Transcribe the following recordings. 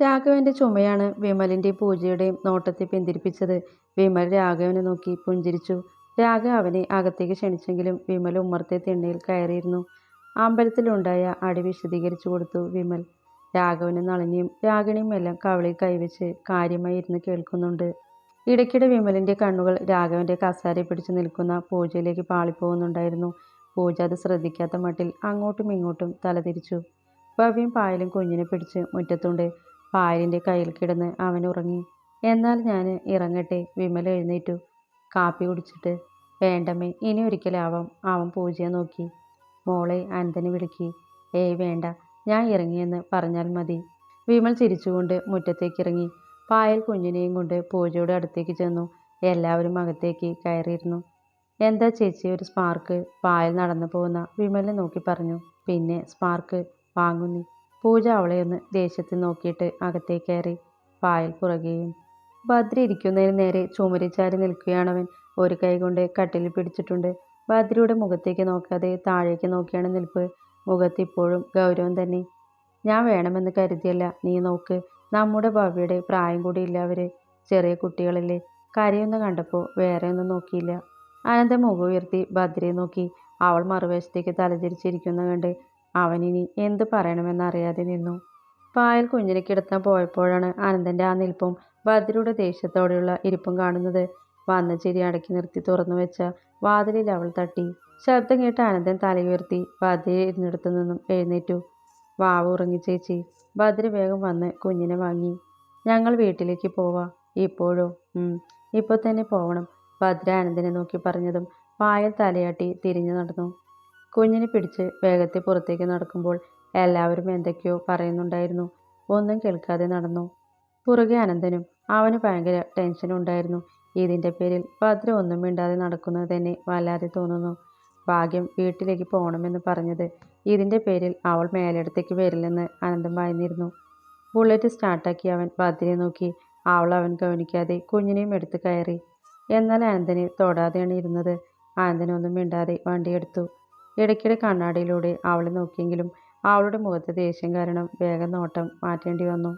രാഘവന്റെ ചുമയാണ് വിമലിന്റെയും പൂജയുടെയും നോട്ടത്തെ പിന്തിരിപ്പിച്ചത്. വിമൽ രാഘവനെ നോക്കി പുഞ്ചിരിച്ചു. രാഘവ് അവനെ അകത്തേക്ക് ക്ഷണിച്ചെങ്കിലും വിമൽ ഉമ്മറത്തെ തിണ്ണയിൽ കയറിയിരുന്നു. അമ്പലത്തിലുണ്ടായ അടി വിശദീകരിച്ചു കൊടുത്തു വിമൽ. രാഘവനും നളിനിയും രാഗിണിയും എല്ലാം കവളിൽ കൈവച്ച് കാര്യമായി ഇരുന്ന് കേൾക്കുന്നുണ്ട്. ഇടയ്ക്കിടെ വിമലിന്റെ കണ്ണുകൾ രാഘവന്റെ കസാരയെ പിടിച്ചു നിൽക്കുന്ന പൂജയിലേക്ക് പാളിപ്പോകുന്നുണ്ടായിരുന്നു. പൂജ അത് ശ്രദ്ധിക്കാത്ത മട്ടിൽ അങ്ങോട്ടും ഇങ്ങോട്ടും തലതിരിച്ചു. ഭവ്യം പായലും കുഞ്ഞിനെ പിടിച്ച് മുറ്റത്തുണ്ട്. പായലിന്റെ കയ്യിൽ കിടന്ന് അവൻ ഉറങ്ങി. എന്നാൽ ഞാൻ ഇറങ്ങട്ടെ? വിമൽ എഴുന്നേറ്റു. കാപ്പി കുടിച്ചിട്ട്. വേണ്ടമ്മേ, ഇനി ഒരിക്കലാവാം. അവൻ പൂജയെ നോക്കി. മോളെ, അനന്തനെ വിളിക്കി. ഏയ് വേണ്ട, ഞാൻ ഇറങ്ങിയെന്ന് പറഞ്ഞാൽ മതി. വിമൽ ചിരിച്ചുകൊണ്ട് മുറ്റത്തേക്കിറങ്ങി. പായൽ കുഞ്ഞിനെയും കൊണ്ട് പൂജയുടെ അടുത്തേക്ക് ചെന്നു. എല്ലാവരും അകത്തേക്ക് കയറിയിരുന്നു. എന്താ ചേച്ചി ഒരു സ്പാർക്ക്? പായൽ നടന്നു പോകുന്ന വിമലിനെ നോക്കി പറഞ്ഞു. പിന്നെ സ്പാർക്ക് വാങ്ങുന്നി. പൂജ അവളെ ഒന്ന് ദേഷ്യത്തിൽ നോക്കിയിട്ട് അകത്തേക്ക് കയറി. പായൽ പുറകെയും. ബദ്രി ഇരിക്കുന്നതിന് നേരെ ചുമരി ചാരി നിൽക്കുകയാണവൻ. ഒരു കൈ കൊണ്ട് കട്ടിലിൽ പിടിച്ചിട്ടുണ്ട്. ബദ്രിയുടെ മുഖത്തേക്ക് നോക്കാതെ താഴേക്ക് നോക്കിയാണ് നിൽപ്പ്. മുഖത്ത് ഇപ്പോഴും ഗൗരവം തന്നെ. ഞാൻ വേണമെന്ന് കരുതിയല്ല, നീ നോക്ക്. നമ്മുടെ ഭവ്യയുടെ പ്രായം കൂടിയില്ല അവര്. ചെറിയ കുട്ടികളല്ലേ. കരയൊന്നും കണ്ടപ്പോൾ വേറെ ഒന്നും നോക്കിയില്ല. അനന്ത മുഖം ഉയർത്തി ബദ്രിയെ നോക്കി. അവൾ മറുവശത്തേക്ക് തലതിരിച്ചിരിക്കുന്ന കണ്ട് അവനിനി എന്ത് പറയണമെന്നറിയാതെ നിന്നു. പായൽ കുഞ്ഞിനെ കിടത്താൻ പോയപ്പോഴാണ് അനന്തന്റെ ആ നിൽപ്പും ബദ്രിയുടെ ദേഷ്യത്തോടെയുള്ള ഇരിപ്പും കാണുന്നത്. വന്ന ചിരി അടക്കി നിർത്തി തുറന്നു വെച്ച വാതിലിൽ അവൾ തട്ടി. ശബ്ദം കേട്ട് അനന്തൻ തലയുയർത്തി. ബദ്രി ഇരുന്നിടത്തു നിന്നും എഴുന്നേറ്റു. വാവ് ഉറങ്ങി ചേച്ചി. ബദ്രി വേഗം വന്ന് കുഞ്ഞിനെ വാങ്ങി. ഞങ്ങൾ വീട്ടിലേക്ക് പോവാ. ഇപ്പോഴോ? ഇപ്പോൾ തന്നെ പോവണം. ഭദ്ര ആനന്ദിനെ നോക്കി പറഞ്ഞതും പായൽ തലയാട്ടി തിരിഞ്ഞു നടന്നു. കുഞ്ഞിനെ പിടിച്ച് വേഗത്തിൽ പുറത്തേക്ക് നടക്കുമ്പോൾ എല്ലാവരും എന്തൊക്കെയോ പറയുന്നുണ്ടായിരുന്നു. ഒന്നും കേൾക്കാതെ നടന്നു. പുറകെ അനന്തനും. അവന് ഭയങ്കര ടെൻഷനുണ്ടായിരുന്നു. ഇതിൻ്റെ പേരിൽ ഭദ്ര ഒന്നും മിണ്ടാതെ നടക്കുന്നത് തന്നെ വല്ലാതെ തോന്നുന്നു. ഭാഗ്യം വീട്ടിലേക്ക് പോകണമെന്ന് പറഞ്ഞത്. ഇതിൻ്റെ പേരിൽ അവൾ മേലിടത്തേക്ക് വരില്ലെന്ന് അനന്തം ഭയന്നിരുന്നു. ബുള്ളറ്റ് സ്റ്റാർട്ടാക്കി അവൻ ഭദ്രയെ നോക്കി. അവൾ അവൻ ഗവനിക്കാതെ കുഞ്ഞിനെയും എടുത്ത് കയറി. എന്നാൽ അനന്തനെ തൊടാതെയാണ് ഇരുന്നത്. അനന്തനൊന്നും മിണ്ടാതെ വണ്ടിയെടുത്തു. ഇടയ്ക്കിടെ കണ്ണാടിയിലൂടെ അവളെ നോക്കിയെങ്കിലും അവളുടെ മുഖത്ത് ദേഷ്യം കാരണം വേഗം നോട്ടം മാറ്റേണ്ടി വന്നു.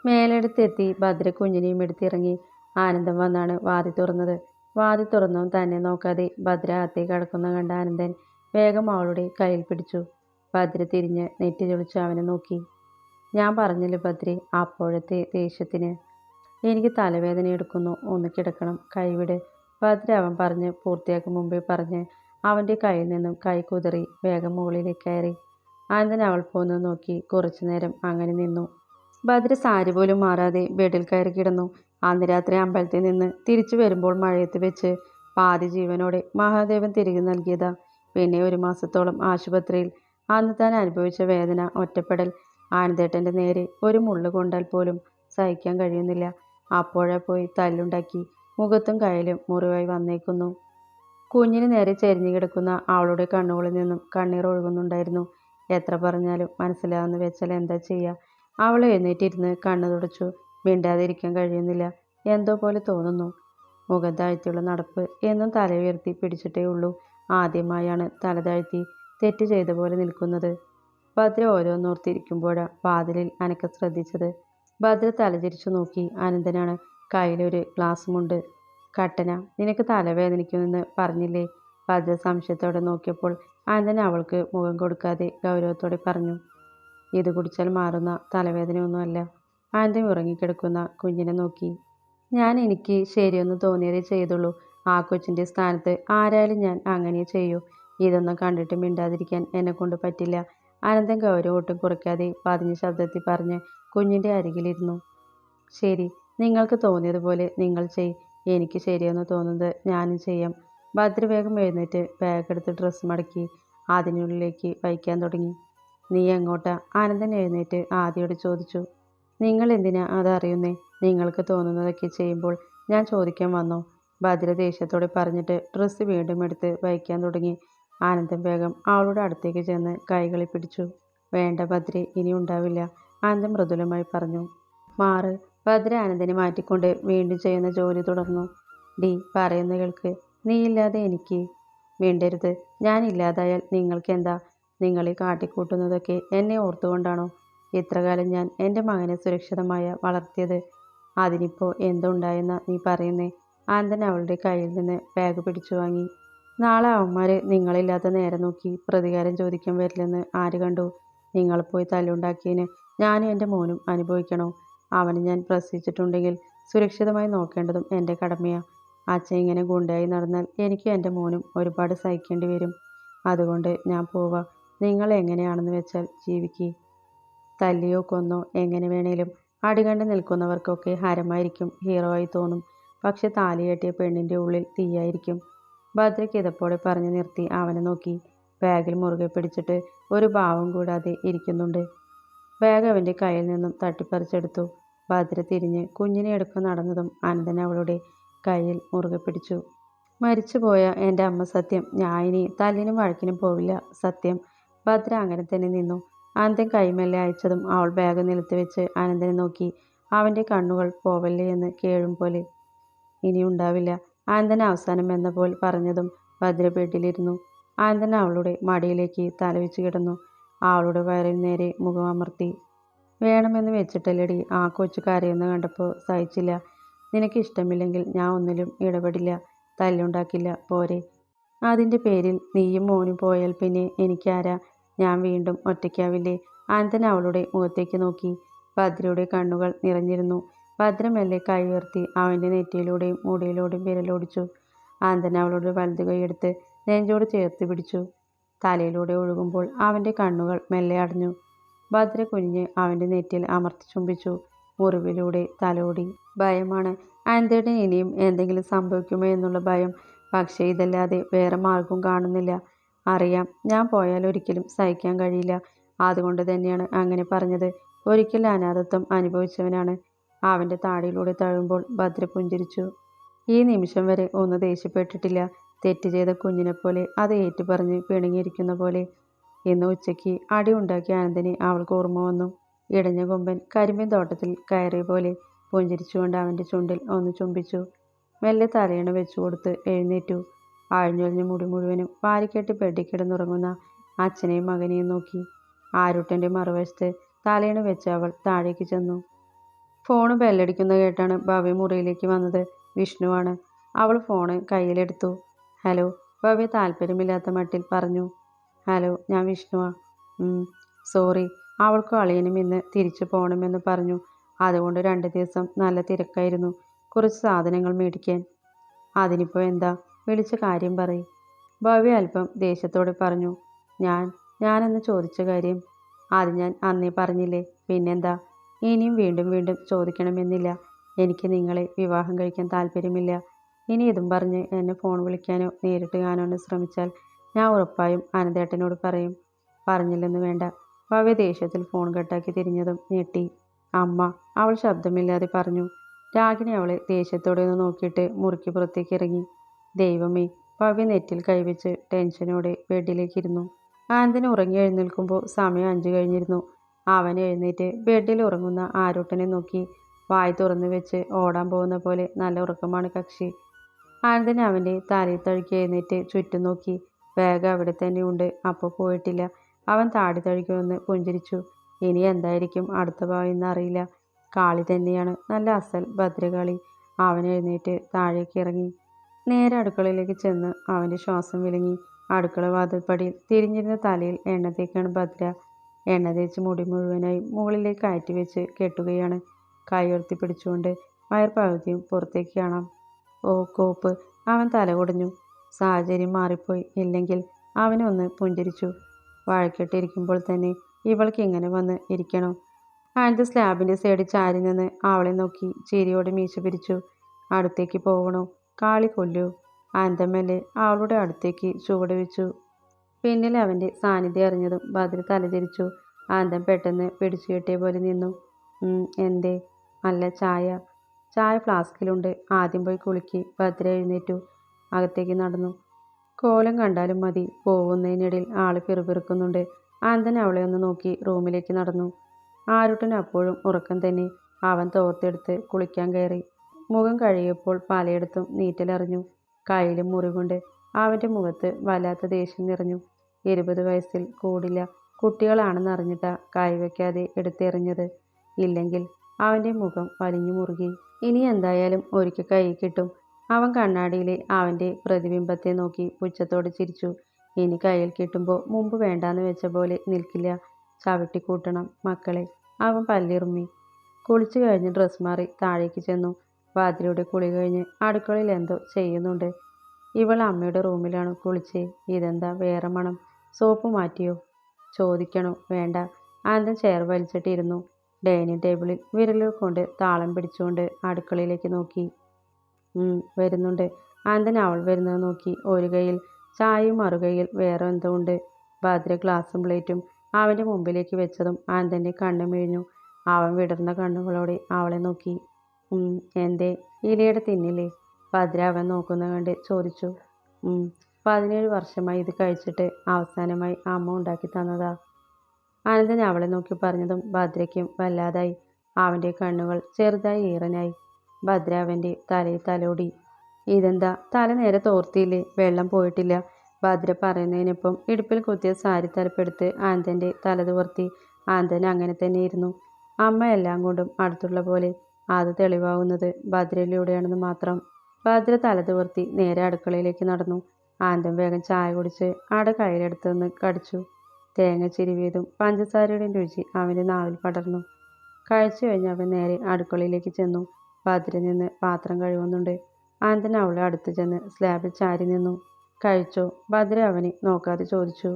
മേലെടുത്തെത്തി ഭദ്ര കുഞ്ഞിനെയും എടുത്തിറങ്ങി. ആനന്ദം വന്നാണ് വാതി തുറന്നത്. വാതി തുറന്നവൻ തന്നെ നോക്കാതെ ഭദ്ര അകത്തേക്ക് കടക്കുന്ന കണ്ട ആനന്ദൻ വേഗം അവളുടെ കയ്യിൽ പിടിച്ചു. ഭദ്ര തിരിഞ്ഞ് നെറ്റി ചൊളിച്ച് അവനെ നോക്കി. ഞാൻ പറഞ്ഞില്ലേ ഭദ്രെ, അപ്പോഴത്തെ ദേഷ്യത്തിന്. എനിക്ക് തലവേദന എടുക്കുന്നു, ഒന്ന് കിടക്കണം, കൈവിട്. ഭദ്ര അവൻ പറഞ്ഞ് പൂർത്തിയാക്കും മുമ്പേ പറഞ്ഞ് അവൻ്റെ കയ്യിൽ നിന്നും കൈ കുതറി വേഗം മുകളിലേക്ക് കയറി. അനന്തൻ അവൾ പോകുന്നത് നോക്കി കുറച്ചു നേരം അങ്ങനെ നിന്നു. ഭദ്ര സാരി പോലും മാറാതെ ബെഡിൽ കയറി കിടന്നു. അന്ന് രാത്രി അമ്പലത്തിൽ നിന്ന് തിരിച്ചു വരുമ്പോൾ മഴയത്ത് വെച്ച് പാതി ജീവനോടെ മഹാദേവൻ തിരികെ നൽകിയതാ. പിന്നെ 1 മാസത്തോളം ആശുപത്രിയിൽ. അന്ന് താൻ അനുഭവിച്ച വേദന, ഒറ്റപ്പെടൽ. ആനന്ദേട്ടൻ്റെ നേരെ ഒരു മുള്ളു കൊണ്ടാൽ പോലും സഹിക്കാൻ കഴിയുന്നില്ല. അപ്പോഴാ പോയി തല്ലുണ്ടാക്കി. മുഖത്തും കയ്യിലും മുറിവായി വന്നേക്കുന്നു. കുഞ്ഞിന് നേരെ ചെരിഞ്ഞു കിടക്കുന്ന അവളുടെ കണ്ണുകളിൽ നിന്നും കണ്ണീർ ഒഴുകുന്നുണ്ടായിരുന്നു. എത്ര പറഞ്ഞാലും മനസ്സിലാവുന്ന വെച്ചാൽ എന്താ ചെയ്യുക? അവൾ എഴുന്നേറ്റിരുന്ന് കണ്ണു തുടച്ചു. മിണ്ടാതിരിക്കാൻ കഴിയുന്നില്ല. എന്തോ പോലെ തോന്നുന്നു. മുഖം താഴ്ത്തിയുള്ള നടപ്പ്. എന്നും തല ഉയർത്തി പിടിച്ചിട്ടേ ഉള്ളൂ. ആദ്യമായാണ് തല താഴ്ത്തി തെറ്റ് ചെയ്ത പോലെ നിൽക്കുന്നത്. ഭദ്ര ഓരോന്നോർത്തിരിക്കുമ്പോഴാ വാതിലിൽ അനക്കം ശ്രദ്ധിച്ചത്. ഭദ്ര തലചിരിച്ചു നോക്കി. അനന്തനാണ്. കയ്യിലൊരു ഗ്ലാസ്സുമുണ്ട്. കട്ടന, നിനക്ക് തലവേദനിക്കുമെന്ന് പറഞ്ഞില്ലേ? ഭദ്ര സംശയത്തോടെ നോക്കിയപ്പോൾ അനന്തൻ അവൾക്ക് മുഖം കൊടുക്കാതെ ഗൗരവത്തോടെ പറഞ്ഞു. ഇത് കുടിച്ചാൽ മാറുന്ന തലവേദനയൊന്നുമല്ല. അനന്തൻ ഉറങ്ങിക്കിടക്കുന്ന കുഞ്ഞിനെ നോക്കി. എനിക്ക് ശരിയൊന്ന് തോന്നിയതേ ചെയ്തുള്ളൂ. ആ കൊച്ചിൻ്റെ സ്ഥാനത്ത് ആരായാലും ഞാൻ അങ്ങനെ ചെയ്യൂ. ഇതൊന്നും കണ്ടിട്ട് മിണ്ടാതിരിക്കാൻ എന്നെക്കൊണ്ട് പറ്റില്ല. അനന്തൻ ഗൗരവം ഒട്ടും കുറയ്ക്കാതെ പതിഞ്ഞ ശബ്ദത്തിൽ പറഞ്ഞ് കുഞ്ഞിൻ്റെ അരികിലിരുന്നു. ശരി, നിങ്ങൾക്ക് തോന്നിയതുപോലെ നിങ്ങൾ ചെയ്. എനിക്ക് ശരിയെന്ന് തോന്നുന്നത് ഞാനും ചെയ്യാം. ഭദ്ര വേഗം എഴുന്നേറ്റ് ബാഗെടുത്ത് ഡ്രസ്സ് മടക്കി അതിനുള്ളിലേക്ക് വയ്ക്കാൻ തുടങ്ങി. നീ എങ്ങോട്ടാ? ആനന്ദൻ എഴുന്നേറ്റ് ആദിയോട് ചോദിച്ചു. നിങ്ങൾ എന്തിനാ അതറിയുന്നേ? നിങ്ങൾക്ക് തോന്നുന്നതൊക്കെ ചെയ്യുമ്പോൾ ഞാൻ ചോദിക്കാൻ വന്നോ? ഭദ്ര ദേഷ്യത്തോടെ പറഞ്ഞിട്ട് ഡ്രസ്സ് വീണ്ടും എടുത്ത് വയ്ക്കാൻ തുടങ്ങി. ആനന്ദൻ വേഗം അവളുടെ അടുത്തേക്ക് ചെന്ന് കൈകളിൽ പിടിച്ചു. വേണ്ട ഭദ്രെ, ഇനി ഉണ്ടാവില്ല, ആനന്ദൻ മൃദുലമായി പറഞ്ഞു. മാറ്. ഭദ്ര ആനന്ദനെ മാറ്റിക്കൊണ്ട് വീണ്ടും ചെയ്യുന്ന ജോലി തുടർന്നു. ഡി, പറയുന്ന കേൾക്ക്. നീയില്ലാതെ എനിക്ക്. മിണ്ടരുത്. ഞാൻ ഇല്ലാതായാൽ നിങ്ങൾക്കെന്താ? നിങ്ങളീ കാട്ടിക്കൂട്ടുന്നതൊക്കെ എന്നെ ഓർത്തുകൊണ്ടാണോ? ഇത്രകാലം ഞാൻ എൻ്റെ മകനെ സുരക്ഷിതമായ വളർത്തിയത്. അതിനിപ്പോൾ എന്തുണ്ടായെന്നാ നീ പറയുന്നേ? ആനന്ദൻ അവളുടെ കയ്യിൽ നിന്ന് ബാഗ് പിടിച്ചു വാങ്ങി. നാളെ അവന്മാർ നിങ്ങളില്ലാത്ത നേരം നോക്കി പ്രതികാരം ചോദിക്കാൻ വരില്ലെന്ന് ആര് കണ്ടു? നിങ്ങൾ പോയി തല്ലുണ്ടാക്കിയതിന് ഞാനും എൻ്റെ മോനും അനുഭവിക്കണോ? അവനെ ഞാൻ പ്രസവിച്ചിട്ടുണ്ടെങ്കിൽ സുരക്ഷിതമായി നോക്കേണ്ടതും എൻ്റെ കടമയാ. അച്ഛൻ ഇങ്ങനെ ഗുണ്ടയായി നടന്നാൽ എനിക്കും എൻ്റെ മോനും ഒരുപാട് സഹിക്കേണ്ടി വരും. അതുകൊണ്ട് ഞാൻ പോവാ. നിങ്ങൾ എങ്ങനെയാണെന്ന് വെച്ചാൽ ജീവിക്ക്. തല്ലിയോ കൊന്നോ എങ്ങനെ വേണേലും അടികണ്ട് നിൽക്കുന്നവർക്കൊക്കെ ഹരമായിരിക്കും ഹീറോ ആയി തോന്നും. പക്ഷെ താലി കെട്ടിയ പെണ്ണിൻ്റെ ഉള്ളിൽ തീയായിരിക്കും. ഭദ്രയ്ക്ക് ഇതപ്പോടെ പറഞ്ഞു നിർത്തി അവനെ നോക്കി. ബാഗിൽ മുറുകെ പിടിച്ചിട്ട് ഒരു ഭാവം കൂടാതെ ഇരിക്കുന്നുണ്ട്. ബാഗ് അവൻ്റെ കയ്യിൽ നിന്നും തട്ടിപ്പറിച്ചെടുത്തു. ഭദ്ര തിരിഞ്ഞ് കുഞ്ഞിനെ എടുക്കാൻ നടന്നതും അനന്തൻ അവളുടെ കയ്യിൽ മുറുകെ പിടിച്ചു. മരിച്ചുപോയ എൻ്റെ അമ്മ സത്യം. ഞാൻ ഇനി തല്ലിനും വഴക്കിനും പോവില്ല, സത്യം. ഭദ്ര അങ്ങനെ തന്നെ നിന്നു. അനന്തൻ കൈമെല്ലെ അയച്ചതും അവൾ ബാഗ് നിലത്ത് വെച്ച് അനന്തനെ നോക്കി. അവൻ്റെ കണ്ണുകൾ പോവല്ലേ എന്ന് കേഴും പോലെ. ഇനി ഉണ്ടാവില്ല, അനന്തൻ അവസാനം എന്ന പോൽ പറഞ്ഞതും ഭദ്ര ബെഡിലിരുന്നു. അനന്തൻ അവളുടെ മടിയിലേക്ക് തലവെച്ച് കിടന്നു. അവളുടെ വയറിന് നേരെ മുഖം അമർത്തി. വേണമെന്ന് വെച്ചിട്ടല്ലടി ആ കൊച്ചു കരയുന്ന കണ്ടപ്പോൾ സഹിച്ചില്ല. നിനക്ക് ഇഷ്ടമില്ലെങ്കിൽ ഞാൻ ഒന്നിലും ഇടപെടില്ല, തല്ലുണ്ടാക്കില്ല, പോരെ? അതിൻ്റെ പേരിൽ നീയും മോനും പോയാൽ പിന്നെ എനിക്കാരാ? ഞാൻ വീണ്ടും ഒറ്റയ്ക്കാവില്ലേ? അനന്തൻ അവളുടെ മുഖത്തേക്ക് നോക്കി. ഭദ്രയുടെ കണ്ണുകൾ നിറഞ്ഞിരുന്നു. ഭദ്ര മെല്ലെ കൈ ഉയർത്തി അവൻ്റെ നെറ്റിയിലൂടെയും മുടിയിലൂടെയും വിരലോടിച്ചു. അനന്തൻ അവളുടെ വലതു കൈയെടുത്ത് നെഞ്ചോട് ചേർത്ത് പിടിച്ചു. തലയിലൂടെ ഒഴുകുമ്പോൾ അവൻ്റെ കണ്ണുകൾ മെല്ലെ അടഞ്ഞു. ഭദ്ര കുനിഞ്ഞ് അവൻ്റെ നെറ്റിയിൽ അമർത്തി ചുംബിച്ചു. മുറിവിലൂടെ തലോടി. ഭയമാണ് അനന്തേട്ടന് ഇനിയും എന്തെങ്കിലും സംഭവിക്കുമോ എന്നുള്ള ഭയം. പക്ഷേ ഇതല്ലാതെ വേറെ മാർഗവും കാണുന്നില്ല. അറിയാം, ഞാൻ പോയാൽ ഒരിക്കലും സഹിക്കാൻ കഴിയില്ല. അതുകൊണ്ട് തന്നെയാണ് അങ്ങനെ പറഞ്ഞത്. ഒരിക്കൽ അനാഥത്വം അനുഭവിച്ചവനാണ്. അവൻ്റെ താടിയിലൂടെ തഴുമ്പോൾ ഭദ്ര പുഞ്ചിരിച്ചു. ഈ നിമിഷം വരെ ഒന്ന് ദേഷ്യപ്പെട്ടിട്ടില്ല. തെറ്റ് ചെയ്ത കുഞ്ഞിനെപ്പോലെ അത് ഏറ്റുപറഞ്ഞ് പിണങ്ങിയിരിക്കുന്ന പോലെ. ഇന്ന് ഉച്ചയ്ക്ക് അടി ഉണ്ടാക്കിയ അനന്തനെ അവൾക്ക് ഓർമ്മ വന്നു. ഇടഞ്ഞ കൊമ്പൻ കരിമ്പിൻ തോട്ടത്തിൽ കയറിയ പോലെ പുഞ്ചിരിച്ചുകൊണ്ട് അവൻ്റെ ചുണ്ടിൽ ഒന്ന് ചുംബിച്ചു. മെല്ലെ തലയണ വെച്ചു കൊടുത്ത് എഴുന്നേറ്റു. അഴിഞ്ഞൊഴിഞ്ഞ മുടി മുഴുവനും വാരിക്കെട്ടി ബെഡിൽ കിടന്നുറങ്ങുന്ന അച്ഛനെയും മകനെയും നോക്കി. ആരുട്ടൻ്റെ മറുവശത്ത് തലയണ വെച്ച് അവൾ താഴേക്ക് ചെന്നു. ഫോണ് ബെല്ലടിക്കുന്ന കേട്ടാണ് ഭവ്യ മുറിയിലേക്ക് വന്നത്. വിഷ്ണുവാണ്. അവൾ ഫോണ് കയ്യിലെടുത്തു. ഹലോ, ഭവ്യ താല്പര്യമില്ലാത്ത മട്ടിൽ പറഞ്ഞു. ഹലോ, ഞാൻ വിഷ്ണുവാ. സോറി, അവൾക്കും അളിയനും ഇന്ന് തിരിച്ചു പോകണമെന്ന് പറഞ്ഞു. അതുകൊണ്ട് 2 ദിവസം നല്ല തിരക്കായിരുന്നു. കുറച്ച് സാധനങ്ങൾ മേടിക്കാൻ. അതിനിപ്പോൾ എന്താ? വിളിച്ച കാര്യം പറയ്. ഭവ്യ അല്പം ദേഷ്യത്തോടെ പറഞ്ഞു. ഞാനെന്ന് ചോദിച്ച കാര്യം അത് ഞാൻ അന്നേ പറഞ്ഞില്ലേ. പിന്നെന്താ? ഇനിയും വീണ്ടും വീണ്ടും ചോദിക്കണമെന്നില്ല. എനിക്ക് നിങ്ങളെ വിവാഹം കഴിക്കാൻ താല്പര്യമില്ല. ഇനി ഇതും പറഞ്ഞ് എന്നെ ഫോൺ വിളിക്കാനോ നേരിട്ട് കാണാനോ ശ്രമിച്ചാൽ ഞാൻ ഉറപ്പായും അനന്തേട്ടനോട് പറയും. പറഞ്ഞില്ലെന്ന് വേണ്ട. ഭവ്യ ദേഷ്യത്തിൽ ഫോൺ കട്ടാക്കി തിരിഞ്ഞതും ഞെട്ടി. അമ്മ, അവൾ ശബ്ദമില്ലാതെ പറഞ്ഞു. രാഗിണി അവളെ ദേഷ്യത്തോടെ ഒന്ന് നോക്കിയിട്ട് മുറിക്ക് പുറത്തേക്ക് ഇറങ്ങി. ദൈവമേ! ഭവ്യ നെറ്റിൽ കൈവച്ച് ടെൻഷനോടെ ബെഡിലേക്കിരുന്നു. ആനന്ദിന് ഉറങ്ങി എഴുന്നേൽക്കുമ്പോൾ സമയം 5 കഴിഞ്ഞിരുന്നു. അവൻ എഴുന്നേറ്റ് ബെഡിൽ ഉറങ്ങുന്ന ആരൂട്ടനെ നോക്കി. വായി തുറന്നു വെച്ച് ഓടാൻ പോകുന്ന പോലെ നല്ല ഉറക്കമാണ് കക്ഷി. ആനന്ദൻ അവൻ്റെ തലയിൽ തഴുകി എഴുന്നേറ്റ് ചുറ്റും നോക്കി. ബാഗ് അവിടെ തന്നെ ഉണ്ട്. അപ്പോൾ പോയിട്ടില്ല. അവൻ താടി തഴുകിയൊന്ന് പുഞ്ചിരിച്ചു. ഇനി എന്തായിരിക്കും അടുത്ത ഭാവമെന്ന് അറിയില്ല. കാളി തന്നെയാണ്, നല്ല അസൽ ഭദ്രകാളി. അവൻ എഴുന്നേറ്റ് താഴേക്ക് ഇറങ്ങി. നേരെ അടുക്കളയിലേക്ക് ചെന്ന് അവൻ്റെ ശ്വാസം വിലങ്ങി. അടുക്കള വാതിൽപ്പടിയിൽ തിരിഞ്ഞിരുന്ന തലയിൽ എണ്ണ തേക്കാണ് ഭദ്ര. എണ്ണ തേച്ച് മുടി മുഴുവനായി മുകളിലേക്ക് കയറ്റി വെച്ച് കെട്ടുകയാണ്. കൈ ഉയർത്തി പിടിച്ചുകൊണ്ട് വയർ പകുതിയും പുറത്തേക്ക് കാണാം. ഓ കോപ്പ്! അവൻ തല കുടഞ്ഞു. സാഹചര്യം മാറിപ്പോയി. ഇല്ലെങ്കിൽ അവനൊന്ന് പുഞ്ചിരിച്ചു. വഴക്കിട്ടിരിക്കുമ്പോൾ തന്നെ ഇവൾക്ക് ഇങ്ങനെ വന്ന് ഇരിക്കണോ? അനന്ത് സ്ലാബിൻ്റെ സൈഡിൽ ചാരി നിന്ന് അവളെ നോക്കി ചിരിയോടെ മീശ പിരിച്ചു. അടുത്തേക്ക് പോകണോ? കാളി കൊല്ലൂ. അനന്തമല്ലേ അവളുടെ അടുത്തേക്ക് ചുവട് വെച്ചു. പിന്നിൽ അവൻ്റെ സാന്നിധ്യം അറിഞ്ഞതും ഭദ്ര തലചരിച്ചു. അനന്തം പെട്ടെന്ന് പിടിച്ചു കെട്ടിയ പോലെ നിന്നു. എന്തേ? അല്ല, ചായ ഫ്ലാസ്കിലുണ്ട്. ആദ്യം പോയി കുളിക്ക്. ഭദ്ര എഴുന്നേറ്റു. അകത്തേക്ക് നടന്നു. കോലം കണ്ടാലും മതി. പോകുന്നതിനിടയിൽ ആള് പിറുപിറുക്കുന്നുണ്ട്. അനന്തൻ അവളെ ഒന്ന് നോക്കി റൂമിലേക്ക് നടന്നു. ആരുട്ടൻ അപ്പോഴും ഉറക്കം തന്നെ. അവൻ തോർത്തെടുത്ത് കുളിക്കാൻ കയറി. മുഖം കഴുകിയപ്പോൾ പലയിടത്തും നീറ്റലറിഞ്ഞു. കയ്യിലും മുറിവുണ്ട്. അവൻ്റെ മുഖത്ത് വല്ലാത്ത ദേഷ്യം നിറഞ്ഞു. 20 വയസ്സിൽ കൂടില്ല. കുട്ടികളാണെന്ന് അറിഞ്ഞിട്ടാ കൈവയ്ക്കാതെ എടുത്തെറിഞ്ഞത്. ഇല്ലെങ്കിൽ അവൻ്റെ മുഖം വലിഞ്ഞു മുറുകി. ഇനി എന്തായാലും ഒരിക്കൽ കൈ കിട്ടും. അവൻ കണ്ണാടിയിലെ അവൻ്റെ പ്രതിബിംബത്തെ നോക്കി പുച്ഛത്തോടെ ചിരിച്ചു. ഇനി കയ്യിൽ കിട്ടുമ്പോൾ മുമ്പ് വേണ്ടാന്ന് വെച്ച പോലെ നിൽക്കില്ല. ചവിട്ടിക്കൂട്ടണം മക്കളെ. അവൻ പല്ലിറുമ്മി. കുളിച്ചു കഴിഞ്ഞ് ഡ്രസ് മാറി താഴേക്ക് ചെന്നു. വാതിലൂടെ കുളി കഴിഞ്ഞ് അടുക്കളയിൽ എന്തോ ചെയ്യുന്നുണ്ട്. ഇവൾ അമ്മയുടെ റൂമിലാണ് കുളിച്ചേ. ഇതെന്താ വേറെ മണം? സോപ്പ് മാറ്റിയോ? ചോദിക്കണോ? വേണ്ട. ആനന്ദൻ ചെയർ വലിച്ചിട്ടിരുന്നു. ഡൈനിങ് ടേബിളിൽ വിരലുകൾ കൊണ്ട് താളം പിടിച്ചുകൊണ്ട് അടുക്കളയിലേക്ക് നോക്കി. വരുന്നുണ്ട്. ആനന്ദൻ അവൾ വരുന്നത് നോക്കി. ഒരു കൈയിൽ ചായയും മറുകൈയിൽ വേറെ എന്തോ ഉണ്ട്. ഭദ്ര ഗ്ലാസും പ്ലേറ്റും അവൻ്റെ മുമ്പിലേക്ക് വെച്ചതും ആനന്ദൻ്റെ കണ്ണ് മിഴിഞ്ഞു. അവൻ വിടർന്ന കണ്ണുകളോടെ അവളെ നോക്കി. എന്തേ, ഇലയുടെ തിന്നില്ലേ? ഭദ്ര അവൻ നോക്കുന്ന കണ്ട് ചോദിച്ചു. 17 വർഷമായി ഇത് കഴിച്ചിട്ട് അവസാനമായി അമ്മ ഉണ്ടാക്കി തന്നതാ. ആനന്ദൻ അവളെ നോക്കി പറഞ്ഞതും ഭദ്രയ്ക്കും വല്ലാതായി. അവൻ്റെ കണ്ണുകൾ ചെറുതായി ഈറനായി. ഭദ്ര അവൻ്റെ തലയിൽ തലോടി. ഇതെന്താ, തല നേരെ തോർത്തിയില്ലേ? വെള്ളം പോയിട്ടില്ല. ഭദ്ര പറയുന്നതിനൊപ്പം ഇടുപ്പിൽ കുത്തിയ സാരി തലപ്പെടുത്ത് ആനന്ദൻ്റെ തല തുവർത്തി. ആനന്ദൻ അങ്ങനെ തന്നെയിരുന്നു. അമ്മ എല്ലാം കൊണ്ടും അടുത്തുള്ള പോലെ. അത് തെളിവാകുന്നത് ഭദ്രയിലൂടെയാണെന്ന് മാത്രം. ഭദ്ര തല തുവർത്തി നേരെ അടുക്കളയിലേക്ക് നടന്നു. ആനന്ദൻ വേഗം ചായ കുടിച്ച് അട കയ്യിലെടുത്ത് നിന്ന് കടിച്ചു. തേങ്ങ ചിരിവിയതും പഞ്ചസാരയുടെ രുചി അവൻ്റെ നാവിൽ പടർന്നു. കഴിച്ചു കഴിഞ്ഞ് അവൻ നേരെ അടുക്കളയിലേക്ക് ചെന്നു. ഭദ്ര നിന്ന് പാത്രം കഴുകുന്നുണ്ട്. ആനന്ദൻ അവളെ അടുത്ത് ചെന്ന് സ്ലാബിൽ ചാരി നിന്നു. കഴിച്ചോ? ഭദ്ര അവനെ നോക്കാതെ ചോദിച്ചു.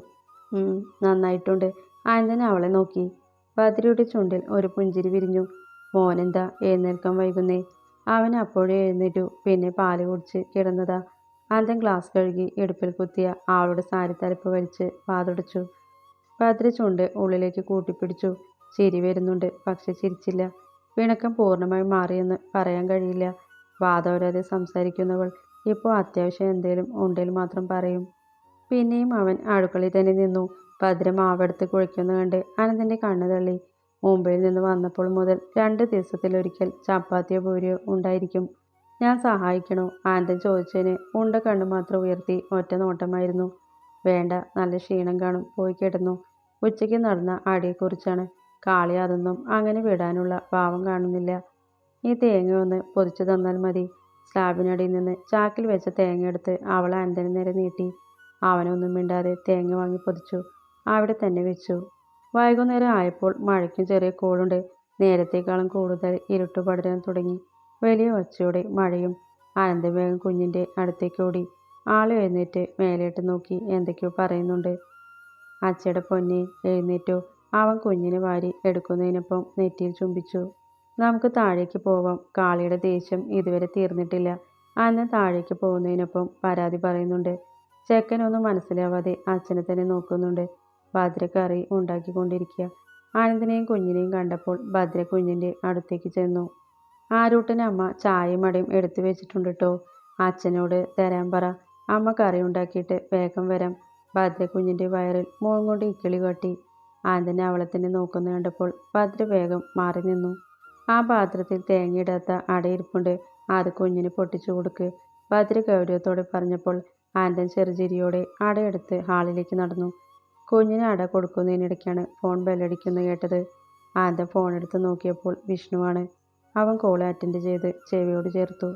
നന്നായിട്ടുണ്ട്. ആനന്ദൻ അവളെ നോക്കി. ഭദ്രയുടെ ചുണ്ടിൽ ഒരു പുഞ്ചിരി വിരിഞ്ഞു. മോനെന്താ എഴുന്നേൽക്കാൻ വൈകുന്നേ? അവൻ അപ്പോഴേ എഴുന്നേറ്റു. പിന്നെ പാല് കുടിച്ച് കിടന്നതാ. ആനന്ദൻ ഗ്ലാസ് കഴുകി ഇടുപ്പിൽ കുത്തിയ അവളുടെ സാരി തലപ്പ് വലിച്ച് വാതുടച്ചു. ഭദ്ര ചുണ്ട് ഉള്ളിലേക്ക് കൂട്ടിപ്പിടിച്ചു. ചിരി വരുന്നുണ്ട്, പക്ഷെ ചിരിച്ചില്ല. പിണക്കം പൂർണ്ണമായി മാറിയെന്ന് പറയാൻ കഴിയില്ല. വാതോരാതെ സംസാരിക്കുന്നവൾ ഇപ്പോൾ അത്യാവശ്യം എന്തേലും ഉണ്ടെങ്കിൽ മാത്രം പറയും. പിന്നെയും അവൻ അടുക്കളയിൽ തന്നെ നിന്നു. ഭദ്ര മാവെടുത്ത് കുഴിക്കുന്ന കണ്ട് ആനന്ദൻ്റെ കണ്ണ് തള്ളി. മുംബൈയിൽ നിന്ന് വന്നപ്പോൾ മുതൽ 2 ദിവസത്തിലൊരിക്കൽ ചപ്പാത്തിയോ പൂരിയോ ഉണ്ടായിരിക്കും. ഞാൻ സഹായിക്കണോ? ആനന്ദൻ ചോദിച്ചതിന് ഉണ്ട കണ്ണ് മാത്രം ഉയർത്തി ഒറ്റ നോട്ടമായിരുന്നു. വേണ്ട, നല്ല ക്ഷീണം കാണും, പോയി കിടന്നു. ഉച്ചയ്ക്ക് നടന്ന അടിയെക്കുറിച്ചാണ്. കാളി അതൊന്നും അങ്ങനെ വിടാനുള്ള ഭാവം കാണുന്നില്ല. ഈ തേങ്ങ ഒന്ന് പൊതിച്ചു തന്നാൽ മതി. സ്ലാബിനടിയിൽ നിന്ന് ചാക്കിൽ വെച്ച തേങ്ങ എടുത്ത് അവൾ ആനന്ദന് നേരെ നീട്ടി. അവനൊന്നും മിണ്ടാതെ തേങ്ങ വാങ്ങി പൊതിച്ചു. അവിടെ തന്നെ വെച്ചു. വൈകുന്നേരം ആയപ്പോൾ മഴയ്ക്കും ചെറിയ കോളുണ്ട്. നേരത്തേക്കാളും കൂടുതൽ ഇരുട്ട് പടരാൻ തുടങ്ങി. വലിയ ഒച്ചയോടെ മഴയും. ആനന്ദൻ വേഗം കുഞ്ഞിൻ്റെ അടുത്തേക്ക് ഓടി. ആള് എഴുന്നേറ്റ് മേലേട്ട് നോക്കി എന്തൊക്കെയോ പറയുന്നുണ്ട്. അച്ചയുടെ പൊന്നെ, എഴുന്നേറ്റോ? അവൻ കുഞ്ഞിനെ വാരി എടുക്കുന്നതിനൊപ്പം നെറ്റിയിൽ ചുംബിച്ചു. നമുക്ക് താഴേക്ക് പോവാം. കാളിയുടെ ദേഷ്യം ഇതുവരെ തീർന്നിട്ടില്ല. ആനന്ദൻ താഴേക്ക് പോകുന്നതിനൊപ്പം പരാതി പറയുന്നുണ്ട്. ചെക്കനൊന്നും മനസ്സിലാവാതെ അച്ഛനെ തന്നെ നോക്കുന്നുണ്ട്. ഭദ്ര കറി ഉണ്ടാക്കിക്കൊണ്ടിരിക്കുക. ആനന്ദിനെയും കുഞ്ഞിനെയും കണ്ടപ്പോൾ ഭദ്ര കുഞ്ഞിൻ്റെ അടുത്തേക്ക് ചെന്നു. ആരൂട്ടന് അമ്മ ചായയും അടയും എടുത്തു വെച്ചിട്ടുണ്ട് കേട്ടോ. അച്ഛനോട് തരാൻ പറ. അമ്മ കറി ഉണ്ടാക്കിയിട്ട് വേഗം വരാം. ഭദ്ര കുഞ്ഞിൻ്റെ വയറിൽ മുഖം കൊണ്ട് ഇക്കിളി കാട്ടി. ആനന്ദനെ അവളെ തന്നെ നോക്കുന്ന കണ്ടപ്പോൾ ഭദ്ര വേഗം മാറി നിന്നു. ആ പാത്രത്തിൽ തേങ്ങയിടാത്ത അടയിരിപ്പുണ്ട്, അത് കുഞ്ഞിന് പൊട്ടിച്ചു കൊടുക്ക്. ഭദ്ര ഗൗരവത്തോടെ പറഞ്ഞപ്പോൾ ആനന്ദൻ ചെറുചിരിയോടെ അടയെടുത്ത് ഹാളിലേക്ക് നടന്നു. കുഞ്ഞിന് അട കൊടുക്കുന്നതിനിടയ്ക്കാണ് ഫോൺ ബെല്ലടിക്കുന്നത് കേട്ടത്. ആനന്ദൻ ഫോണെടുത്ത് നോക്കിയപ്പോൾ വിഷ്ണുവാണ്. അവൻ കോൾ അറ്റൻഡ് ചെയ്ത് ചെവിയോട് ചേർത്തു.